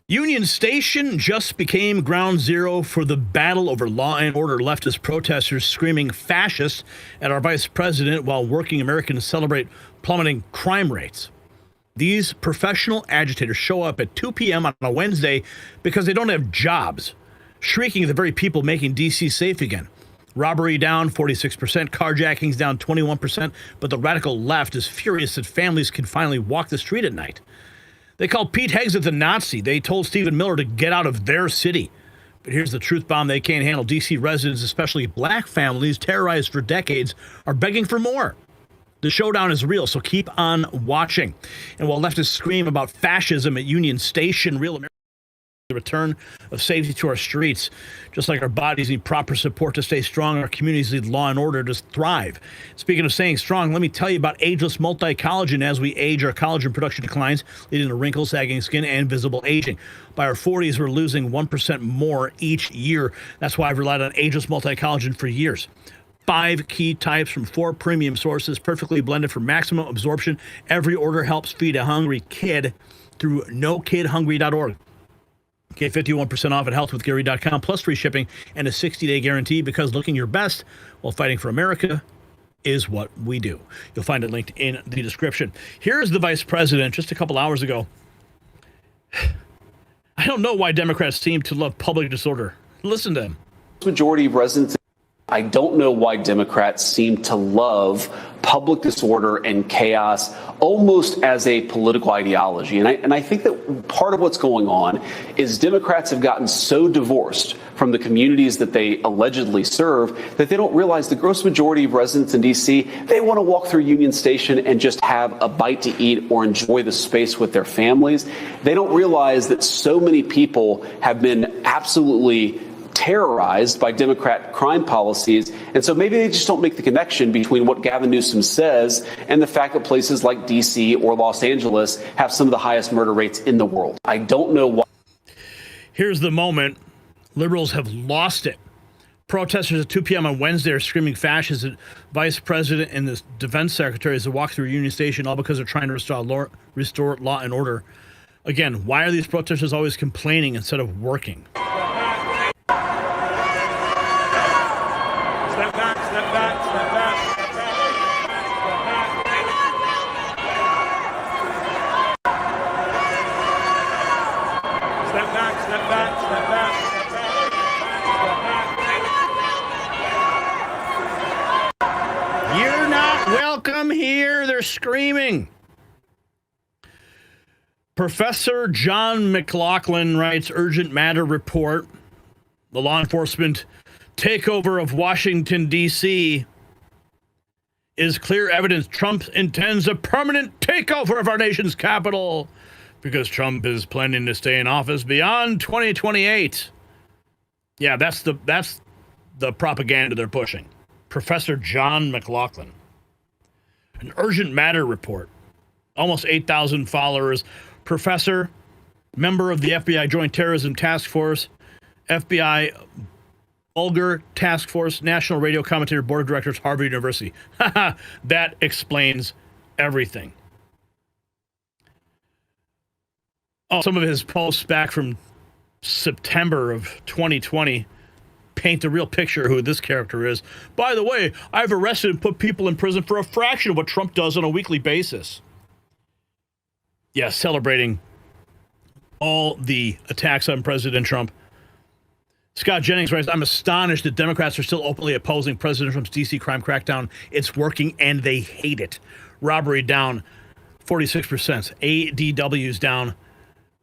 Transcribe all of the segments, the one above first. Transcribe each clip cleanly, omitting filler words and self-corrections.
Union Station just became ground zero for the battle over law and order. Leftist protesters screaming fascist at our vice president while working Americans celebrate plummeting crime rates. These professional agitators show up at 2 p.m. on a Wednesday because they don't have jobs, shrieking at the very people making D.C. safe again. Robbery down 46%, carjackings down 21%, but the radical left is furious that families can finally walk the street at night. They called Pete Hegseth a Nazi. They told Stephen Miller to get out of their city. But here's the truth bomb they can't handle. D.C. residents, especially black families terrorized for decades, are begging for more. The showdown is real, so keep on watching. And while leftists scream about fascism at Union Station, real America, the return of safety to our streets. Just like our bodies need proper support to stay strong, our communities need law and order to thrive. Speaking of staying strong, let me tell you about ageless multi-collagen. As we age, our collagen production declines, leading to wrinkles, sagging skin, and visible aging. By our 40s, we're losing 1% more each year. That's why I've relied on ageless multi-collagen for years. 5 key types from 4 premium sources, perfectly blended for maximum absorption. Every order helps feed a hungry kid through nokidhungry.org. Get 51% off at healthwithgary.com, plus free shipping and a 60-day guarantee, because looking your best while fighting for America is what we do. You'll find it linked in the description. Here's the vice president just a couple hours ago. I don't know why Democrats seem to love public disorder. Listen to him. Majority of residents. I don't know why Democrats seem to love public disorder and chaos almost as a political ideology. And I think that part of what's going on is Democrats have gotten so divorced from the communities that they allegedly serve that they don't realize the gross majority of residents in D.C., they want to walk through Union Station and just have a bite to eat or enjoy the space with their families. They don't realize that so many people have been absolutely terrorized by Democrat crime policies. And so maybe they just don't make the connection between what Gavin Newsom says and the fact that places like D.C. or Los Angeles have some of the highest murder rates in the world. I don't know why. Here's the moment. Liberals have lost it. Protesters at 2 p.m. on Wednesday are screaming fascists at Vice President and the Defense Secretary as they walk through Union Station, all because they're trying to restore law and order. Again, why are these protesters always complaining instead of working? Step back, step back, step back, step back, step back, step back, step back, step back. You're not welcome here, they're screaming. Professor John McLaughlin writes urgent matter report. The law enforcement takeover of Washington, D.C. is clear evidence Trump intends a permanent takeover of our nation's capital because Trump is planning to stay in office beyond 2028. Yeah, that's the propaganda they're pushing. Professor John McLaughlin. An urgent matter report. Almost 8,000 followers. Professor, member of the FBI Joint Terrorism Task Force, FBI Ulgar Task Force, National Radio Commentator, Board of Directors, Harvard University. That explains everything. Oh, some of his posts back from September of 2020 paint the real picture of who this character is. By the way, I've arrested and put people in prison for a fraction of what Trump does on a weekly basis. Yeah, celebrating all the attacks on President Trump. Scott Jennings writes, I'm astonished that Democrats are still openly opposing President Trump's D.C. crime crackdown. It's working, and they hate it. Robbery down 46%. ADWs down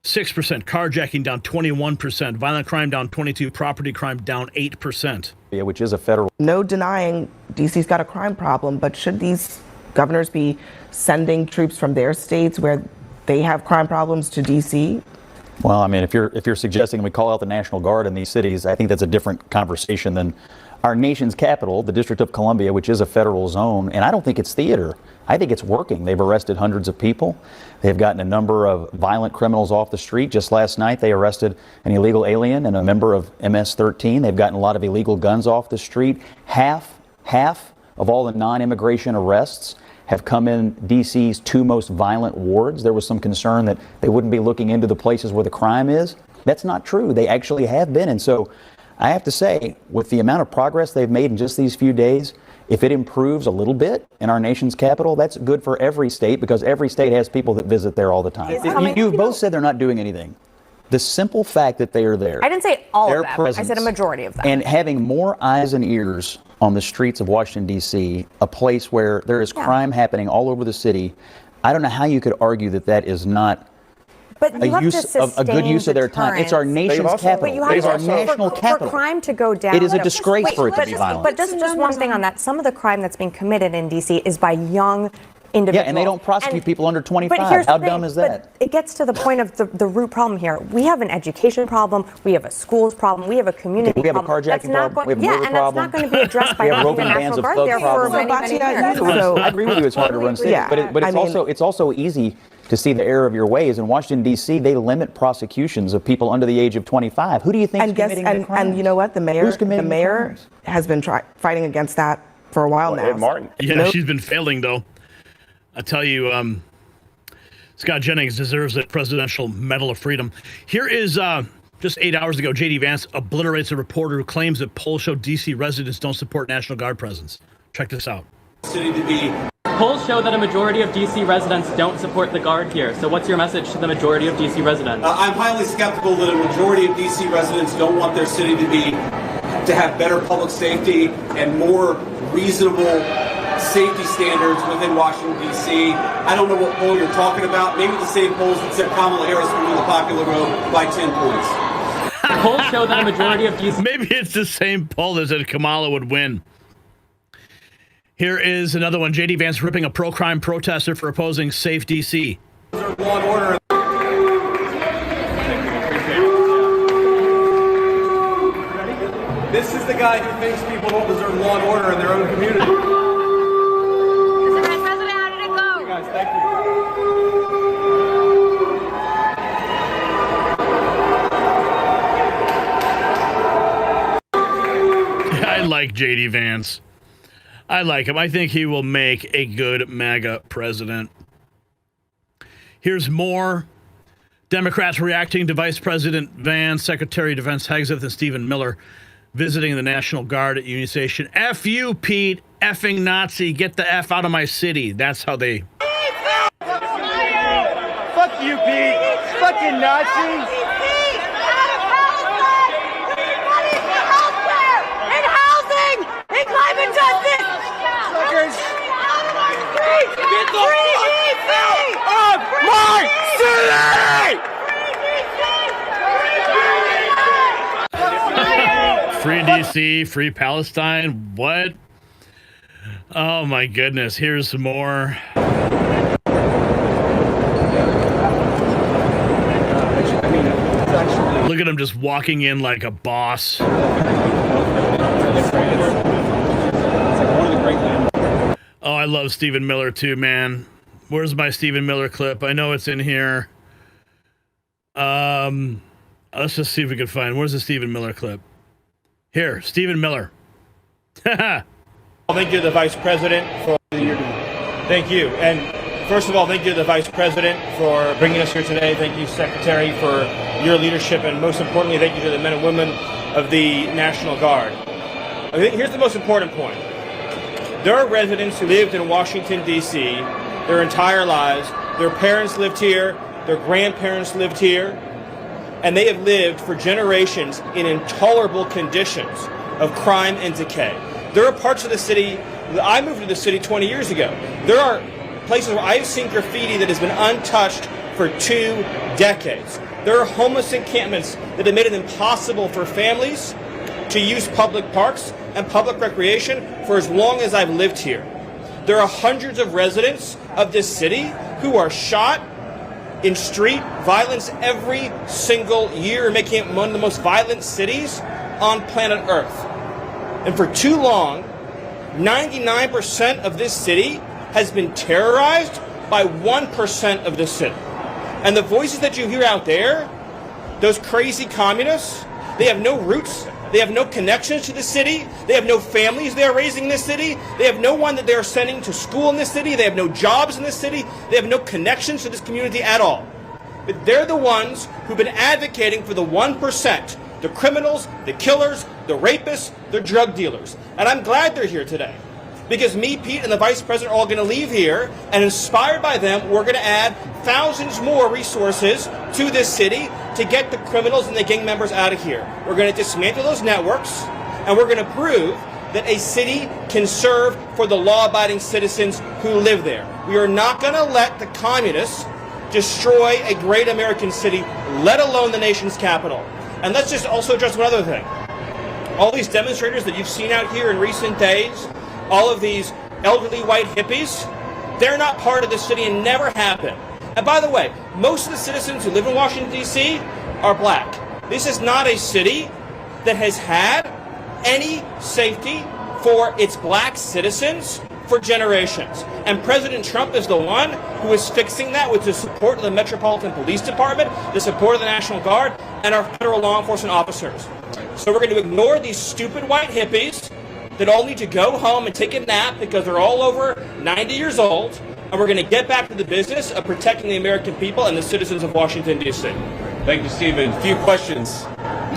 6%. Carjacking down 21%. Violent crime down 22%. Property crime down 8%. Yeah, which is a federal. No denying D.C.'s got a crime problem, but should these governors be sending troops from their states where they have crime problems to D.C.? Well, I mean, if you're suggesting we call out the National Guard in these cities, I think that's a different conversation than our nation's capital, the District of Columbia, which is a federal zone. And I don't think it's theater. I think it's working. They've arrested hundreds of people. They've gotten a number of violent criminals off the street. Just last night, they arrested an illegal alien and a member of MS-13. They've gotten a lot of illegal guns off the street. Half of all the non-immigration arrests have come in DC's 2 most violent wards. There was some concern that they wouldn't be looking into the places where the crime is. That's not true. They actually have been. And so I have to say, with the amount of progress they've made in just these few days, if it improves a little bit in our nation's capital, that's good for every state, because every state has people that visit there all the time. You both said they're not doing anything. The simple fact that they are there. I didn't say all of them. Presence, I said a majority of them. And having more eyes and ears on the streets of Washington, D.C., a place where there is crime happening all over the city, I don't know how you could argue that that is not a good use of their time. It's our nation's capital. It is our national capital. For crime to go down. It is a disgrace for it to be violent. But just one thing on that. Some of the crime that's being committed in D.C. is by young individuals. Yeah, and they don't prosecute people under 25. How dumb is that? But it gets to the point of the root problem here. We have an education problem. We have a schools problem. We have a community problem. We have a carjacking problem. We have a murder problem. That's not going to be addressed by having the National Guard there for many years. So I agree with you. It's hard to run cities, but it's also easy to see the error of your ways. In Washington, D.C., they limit prosecutions of people under the age of 25. Who do you think is committing the crimes? And you know what? The mayor has been fighting against that for a while now. Martin. Yeah, she's been failing, though. I tell you, Scott Jennings deserves a Presidential Medal of Freedom. Here is, just 8 hours ago, JD Vance obliterates a reporter who claims that polls show D.C. residents don't support National Guard presence. Check this out. Polls show that a majority of D.C. residents don't support the Guard here. So what's your message to the majority of D.C. residents? I'm highly skeptical that a majority of D.C. residents don't want their city to have better public safety and more reasonable safety standards within Washington, D.C. I don't know what poll you're talking about. Maybe the same polls that said Kamala Harris would win the popular vote by 10 points. Polls show that a majority of D.C. Maybe it's the same poll that said Kamala would win. Here is another one. JD Vance ripping a pro-crime protester for opposing safe D.C. Law and order. This is the guy who thinks people don't deserve law and order in their own community. Mr. Vice President, how did it go? Guys, thank you. I like JD Vance. I like him. I think he will make a good MAGA president. Here's more. Democrats reacting to Vice President Vance, Secretary of Defense Hegseth, and Stephen Miller visiting the National Guard at Union Station. F you, Pete. Effing Nazi. Get the F out of my city. That's how they... Fuck you, Pete. Fucking Nazi. Climate justice! Suckers! Get the fuck out of my city! Free DC, free Palestine. What? Oh my goodness. Here's some more. Look at him just walking in like a boss. Oh, I love Stephen Miller too, man. Where's my Stephen Miller clip? I know it's in here. Let's just see if we can find. Where's the Stephen Miller clip? Here, Stephen Miller. Thank you to the Vice President for thank you. And first of all, thank you to the Vice President for bringing us here today. Thank you, Secretary, for your leadership. And most importantly, thank you to the men and women of the National Guard. I think here's the most important point. There are residents who lived in Washington, D.C. their entire lives. Their parents lived here. Their grandparents lived here. And they have lived for generations in intolerable conditions of crime and decay. There are parts of the city, I moved to the city 20 years ago. There are places where I've seen graffiti that has been untouched for 2 decades. There are homeless encampments that have made it impossible for families to use public parks and public recreation for as long as I've lived here. There are hundreds of residents of this city who are shot in street violence every single year, making it one of the most violent cities on planet Earth. And for too long, 99% of this city has been terrorized by 1% of the city. And the voices that you hear out there, those crazy communists, they have no roots They have no connections to the city. They have no families they are raising in this city. They have no one that they are sending to school in this city. They have no jobs in this city. They have no connections to this community at all. But they're the ones who've been advocating for the 1%, the criminals, the killers, the rapists, the drug dealers. And I'm glad they're here today. Because me, Pete, and the Vice President are all going to leave here, and inspired by them, we're going to add thousands more resources to this city to get the criminals and the gang members out of here. We're going to dismantle those networks, and we're going to prove that a city can serve for the law-abiding citizens who live there. We are not going to let the communists destroy a great American city, let alone the nation's capital. And let's just also address one other thing. All these demonstrators that you've seen out here in recent days, all of these elderly white hippies, they're not part of the city and never have been. And by the way, most of the citizens who live in Washington, D.C. are black. This is not a city that has had any safety for its black citizens for generations. And President Trump is the one who is fixing that with the support of the Metropolitan Police Department, the support of the National Guard, and our federal law enforcement officers. So we're going to ignore these stupid white hippies that all need to go home and take a nap because they're all over 90 years old, and we're going to get back to the business of protecting the American people and the citizens of Washington, D.C. Thank you, Stephen. A few questions.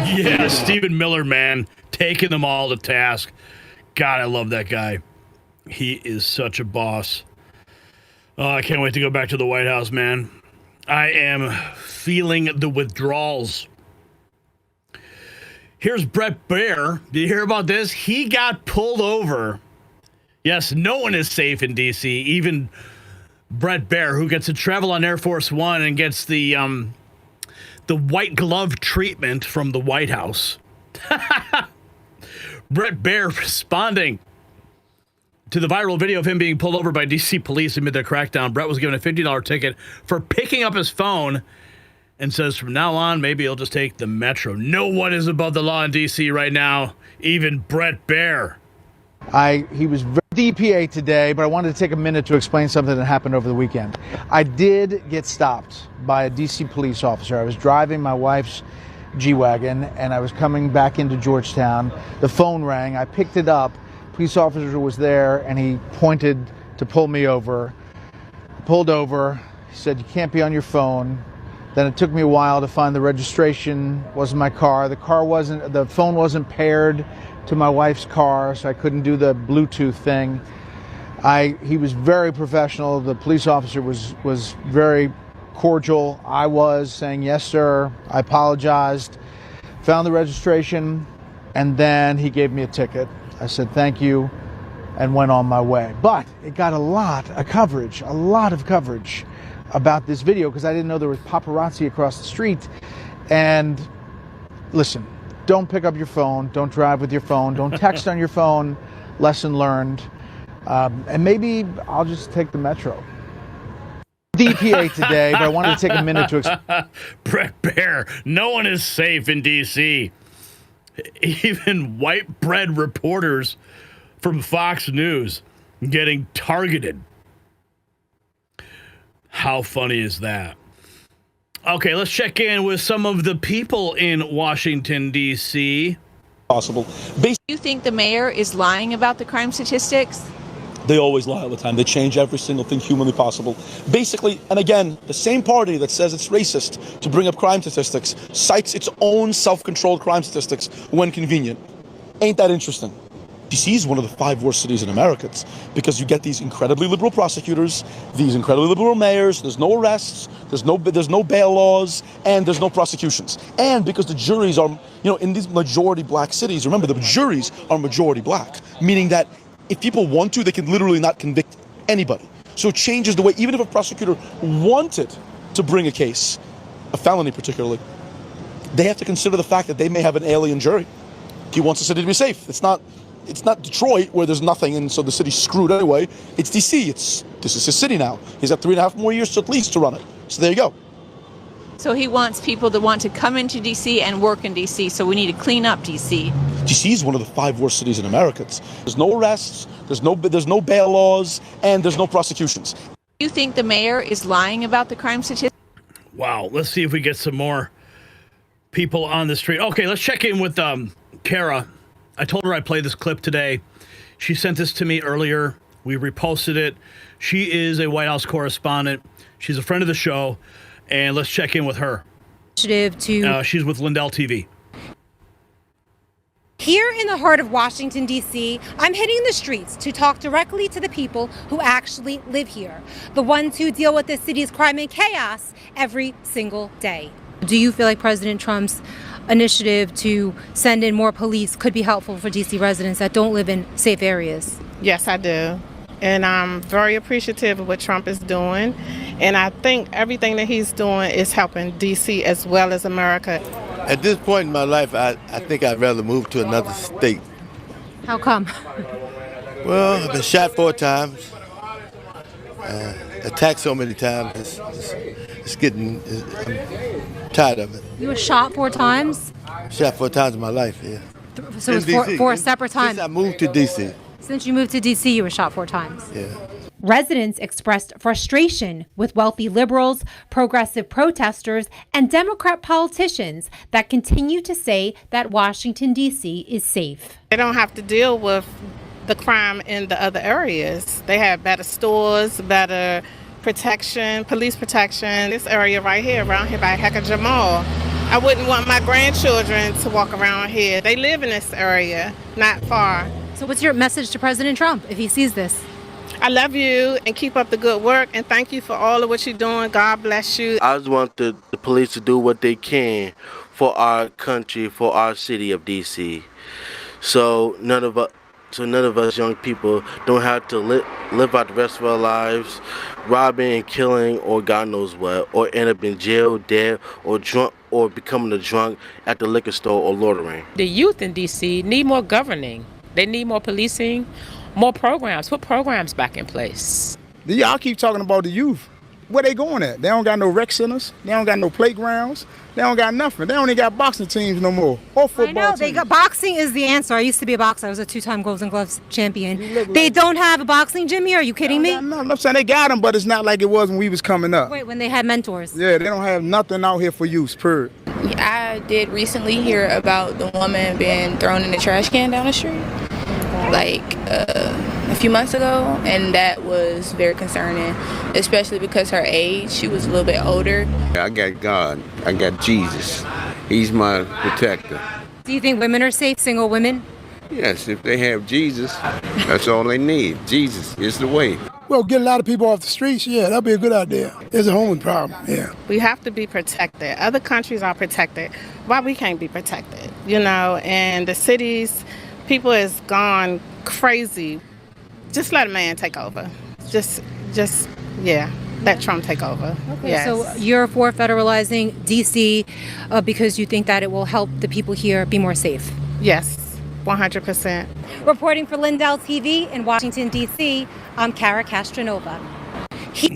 Yeah, Stephen Miller, man, taking them all to task. God, I love that guy. He is such a boss. Oh, I can't wait to go back to the White House, man. I am feeling the withdrawals. Here's Brett Baer. Did you hear about this? He got pulled over. Yes, no one is safe in D.C., even Brett Baer, who gets to travel on Air Force One and gets the white glove treatment from the White House. Brett Baer responding to the viral video of him being pulled over by D.C. police amid their crackdown. Brett was given a $50 ticket for picking up his phone and says from now on, maybe he'll just take the Metro. No one is above the law in D.C. right now, even Brett Baer. He was DPA today, but I wanted to take a minute to explain something that happened over the weekend. I did get stopped by a D.C. police officer. I was driving my wife's G-Wagon, and I was coming back into Georgetown. The phone rang. I picked it up. Police officer was there, and he pointed to pull me over. Pulled over. He said, "You can't be on your phone." Then it took me a while to find the registration. Wasn't my car. The phone wasn't paired to my wife's car, so I couldn't do the Bluetooth thing. He was very professional. The police officer was very cordial. I was saying, "Yes, sir." I apologized. Found the registration, and then he gave me a ticket. I said thank you and went on my way. But it got a lot of coverage about this video because I didn't know there was paparazzi across the street. And listen, don't pick up your phone, don't drive with your phone, don't text on your phone. Lesson learned. And maybe I'll just take the Metro. DPA today, but I wanted to take a minute to Brett Baer, no one is safe in D.C. Even white bread reporters from Fox News getting targeted. How funny is that? Okay, let's check in with some of the people in Washington, D.C. Possible. Do you think the mayor is lying about the crime statistics? They always lie all the time. They change every single thing humanly possible. Basically, and again, the same party that says it's racist to bring up crime statistics cites its own self-controlled crime statistics when convenient. Ain't that interesting? DC is one of the 5 worst cities in America because you get these incredibly liberal prosecutors, these incredibly liberal mayors, there's no arrests, there's no bail laws, and there's no prosecutions. And because the juries are, in these majority black cities, remember the juries are majority black, meaning that if people want to, they can literally not convict anybody. So it changes the way, even if a prosecutor wanted to bring a case, a felony particularly, they have to consider the fact that they may have an alien jury. He wants the city to be safe. It's not Detroit where there's nothing and so the city's screwed anyway. It's DC. This is his city now. He's got 3.5 more years at least to run it. So there you go. So he wants people to want to come into D.C. and work in D.C., so we need to clean up D.C. D.C. is one of the 5 worst cities in America. There's no arrests, there's no bail laws, and there's no prosecutions. Do you think the mayor is lying about the crime statistics? Wow, let's see if we get some more people on the street. Okay, let's check in with Kara, I told her I'd play this clip today. She sent this to me earlier. We reposted it. She is a White House correspondent. She's a friend of the show. And let's check in with her. She's with Lindell TV. Here in the heart of Washington, D.C., I'm hitting the streets to talk directly to the people who actually live here, the ones who deal with the city's crime and chaos every single day. Do you feel like President Trump's initiative to send in more police could be helpful for D.C. residents that don't live in safe areas? Yes, I do. And I'm very appreciative of what Trump is doing. And I think everything that he's doing is helping D.C. as well as America. At this point in my life, I think I'd rather move to another state. How come? Well, I've been shot 4 times, attacked so many times, I'm tired of it. You were shot 4 times? Shot 4 times in my life, yeah. So it was four separate times? Since I moved to D.C. Since you moved to D.C., you were shot 4 times? Yeah. Residents expressed frustration with wealthy liberals, progressive protesters, and Democrat politicians that continue to say that Washington, D.C. is safe. They don't have to deal with the crime in the other areas. They have better stores, better protection, police protection. This area right here, around here by Hegseth Mall, I wouldn't want my grandchildren to walk around here. They live in this area, not far. So what's your message to President Trump if he sees this? I love you and keep up the good work and thank you for all of what you're doing. God bless you. I just want the police to do what they can for our country, for our city of D.C. So none of us young people don't have to live out the rest of our lives robbing and killing or God knows what, or end up in jail, dead, or drunk, or becoming a drunk at the liquor store or loitering. The youth in D.C. need more governing. They need more policing, more programs. Put programs back in place. Y'all keep talking about the youth. Where they going at? They don't got no rec centers. They don't got no playgrounds. They don't got nothing. They don't even got boxing teams no more, or football I know, teams. they got boxing is the answer. I used to be a boxer. I was a 2-time Golden Gloves champion. They don't have a boxing gym here? Are you kidding me? No, I'm saying they got them, but it's not like it was when we was coming up. Wait, when they had mentors? Yeah, they don't have nothing out here for youth, period. I did recently hear about the woman being thrown in the trash can down the street, like a few months ago, and that was very concerning, especially because her age, she was a little bit older. I got God. I got Jesus. He's my protector. Do you think women are safe, single women? Yes, if they have Jesus, that's all they need. Jesus is the way. Well, get a lot of people off the streets, yeah, that'd be a good idea. There's a homeless problem, yeah. We have to be protected. Other countries are protected. Why we can't be protected? You know, and the cities, people has gone crazy. Just let a man take over. Just, yeah, let Trump take over. Okay, yes. So you're for federalizing D.C. Because you think that it will help the people here be more safe? Yes, 100%. Reporting for Lindell TV in Washington, D.C., I'm Kara Castronova.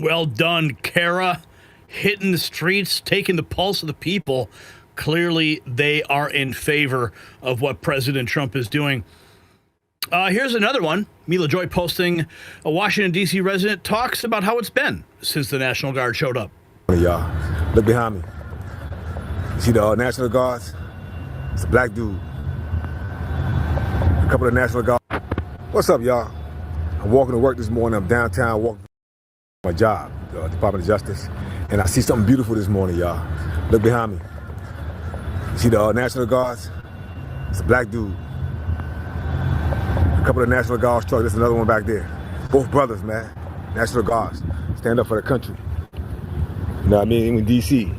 Well done, Kara. Hitting the streets, taking the pulse of the people. Clearly, they are in favor of what President Trump is doing. Here's another one. Mila Joy posting, a Washington, D.C. resident talks about how it's been since the National Guard showed up. Y'all, look behind me. You see the National Guards? It's a black dude. A couple of National Guards. What's up, y'all? I'm walking to work this morning. I'm downtown walking to my job, the Department of Justice. And I see something beautiful this morning, y'all. Look behind me. You see the National Guards? It's a black dude. A couple of National Guards trucks. There's another one back there. Both brothers, man. National Guards. Stand up for the country. You know what I mean? In D.C.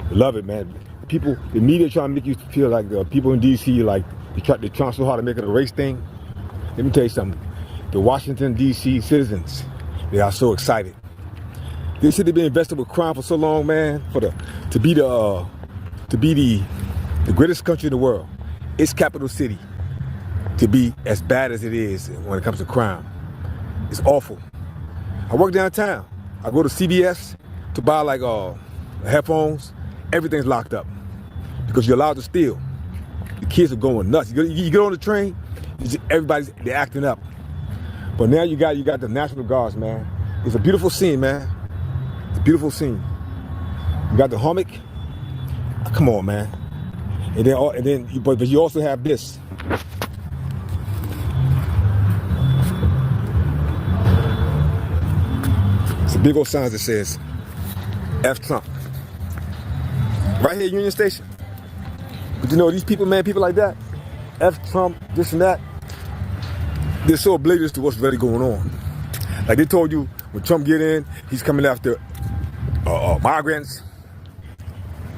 Love it, man. People, the media trying to make you feel like the people in D.C. like they're trying so hard to make it a race thing. Let me tell you something. The Washington, D.C. citizens, they are so excited. This city been invested with crime for so long, man. To be the greatest country in the world, its capital city, to be as bad as it is when it comes to crime. It's awful. I work downtown. I go to CVS to buy like headphones. Everything's locked up because you're allowed to steal. The kids are going nuts. You get on the train, they're acting up. But now you got the National Guards, man. It's a beautiful scene, man. It's a beautiful scene. You got the hummock. Come on, man. But you also have this. It's a big old sign that says F Trump. Right here, Union Station. But you know, these people, man, people like that, F Trump, this and that, they're so oblivious to what's really going on. Like they told you, when Trump get in, he's coming after migrants.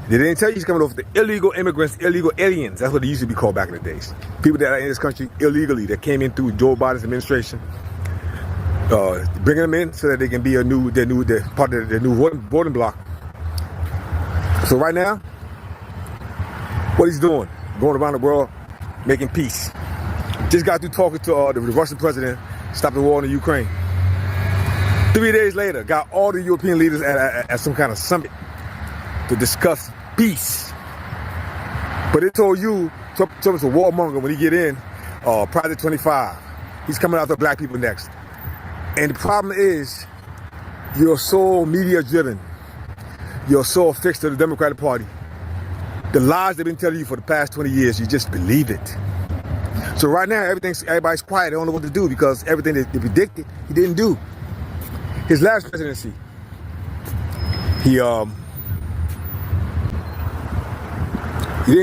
They didn't tell you he's coming after illegal immigrants, illegal aliens. That's what they used to be called back in the days. People that are in this country illegally, that came in through Joe Biden's administration. Bringing them in so that they can be they're part of the new voting bloc. So right now, what he's doing, going around the world, making peace. Just got through talking to the Russian president, stop the war in the Ukraine. 3 days later, got all the European leaders at some kind of summit to discuss peace. But they told you, Trump is a warmonger when he get in, Project 25. He's coming after black people next. And the problem is, you're so media driven. You're so affixed to the Democratic Party. The lies they've been telling you for the past 20 years, you just believe it. So right now, everybody's quiet. They don't know what to do because everything they predicted, he didn't do. His last presidency, he didn't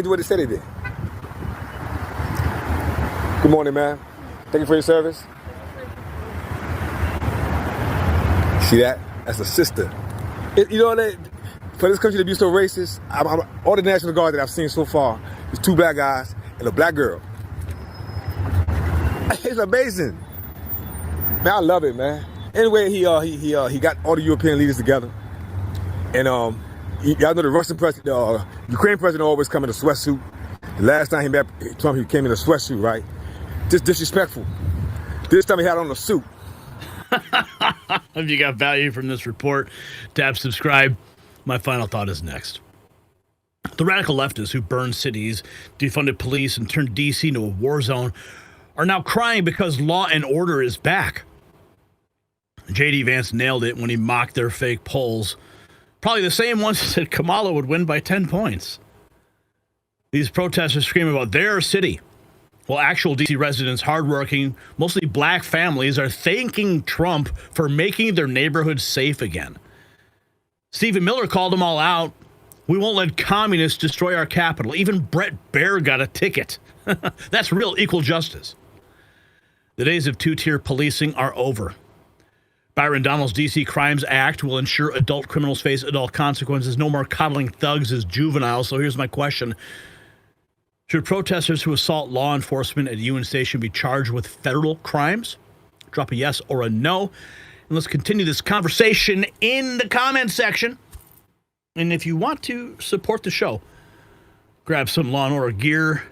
do what he said he did. Good morning, man. Thank you for your service. See that? That's a sister. You know, for this country to be so racist, all the National Guard that I've seen so far is 2 black guys and a black girl. It's amazing. Man, I love it, man. Anyway, he got all the European leaders together. And y'all know the Russian president, Ukraine president always come in a sweatsuit. The last time he met Trump, he came in a sweatsuit, right? Just disrespectful. This time he had on a suit. If you got value from this report, tap subscribe. My final thought is next. The radical leftists who burned cities, defunded police, and turned D.C. into a war zone are now crying because law and order is back. JD Vance nailed it when he mocked their fake polls. Probably the same ones that said Kamala would win by 10 points. These protesters scream about their city, while actual D.C. residents, hardworking, mostly black families, are thanking Trump for making their neighborhoods safe again. Stephen Miller called them all out. We won't let communists destroy our capital. Even Brett Baer got a ticket. That's real equal justice. The days of two-tier policing are over. Byron Donald's D.C. Crimes Act will ensure adult criminals face adult consequences. No more coddling thugs as juveniles. So here's my question. Should protesters who assault law enforcement at Union Station be charged with federal crimes? Drop a yes or a no. And let's continue this conversation in the comment section. And if you want to support the show, grab some Law & Order gear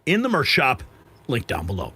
in the merch shop. Link down below.